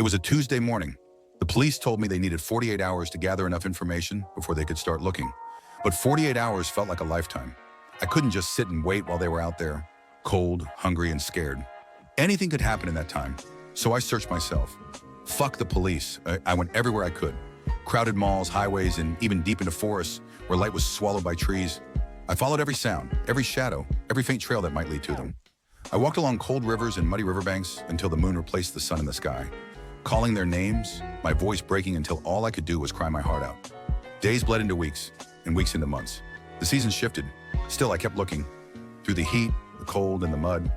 It was a Tuesday morning. The police told me they needed 48 hours to gather enough information before they could start looking. But 48 hours felt like a lifetime. I couldn't just sit and wait while they were out there, cold, hungry, and scared. Anything could happen in that time, so I searched myself. Fuck the police. I went everywhere I could. Crowded malls, highways, and even deep into forests where light was swallowed by trees. I followed every sound, every shadow, every faint trail that might lead to them. I walked along cold rivers and muddy riverbanks until the moon replaced the sun in the sky. Calling their names, my voice breaking until all I could do was cry my heart out. Days bled into weeks, and weeks into months. The seasons shifted. Still, I kept looking. Through the heat, the cold, and the mud.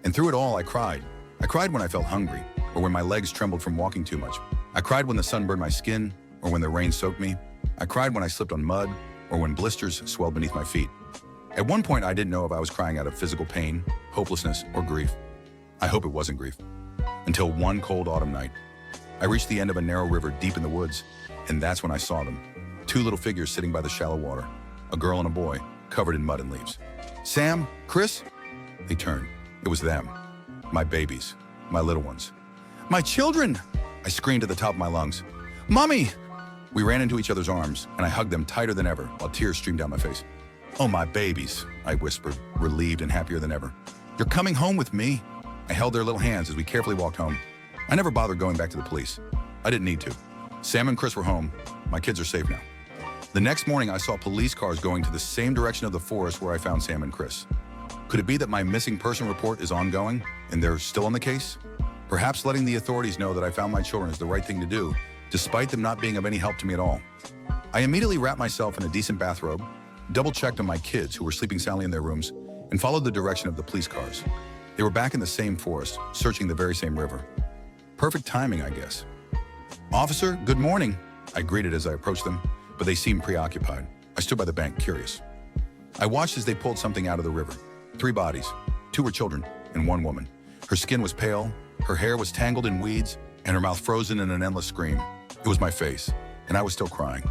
And through it all, I cried. I cried when I felt hungry, or when my legs trembled from walking too much. I cried when the sun burned my skin, or when the rain soaked me. I cried when I slipped on mud, or when blisters swelled beneath my feet. At one point, I didn't know if I was crying out of physical pain, hopelessness, or grief. I hope it wasn't grief. Until one cold autumn night. I reached the end of a narrow river deep in the woods, and that's when I saw them. Two little figures sitting by the shallow water, a girl and a boy, covered in mud and leaves. Sam? Chris? They turned. It was them. My babies. My little ones. My children! I screamed at the top of my lungs. Mommy! We ran into each other's arms, and I hugged them tighter than ever while tears streamed down my face. Oh, my babies, I whispered, relieved and happier than ever. You're coming home with me? I held their little hands as we carefully walked home. I never bothered going back to the police. I didn't need to. Sam and Chris were home. My kids are safe now. The next morning, I saw police cars going to the same direction of the forest where I found Sam and Chris. Could it be that my missing person report is ongoing and they're still on the case? Perhaps letting the authorities know that I found my children is the right thing to do, despite them not being of any help to me at all. I immediately wrapped myself in a decent bathrobe, double-checked on my kids who were sleeping soundly in their rooms, and followed the direction of the police cars. They were back in the same forest, searching the very same river. Perfect timing, I guess. Officer, good morning, I greeted as I approached them, but they seemed preoccupied. I stood by the bank, curious. I watched as they pulled something out of the river. 3 bodies. 2 were children, and 1 woman. Her skin was pale, her hair was tangled in weeds, and her mouth frozen in an endless scream. It was my face, and I was still crying.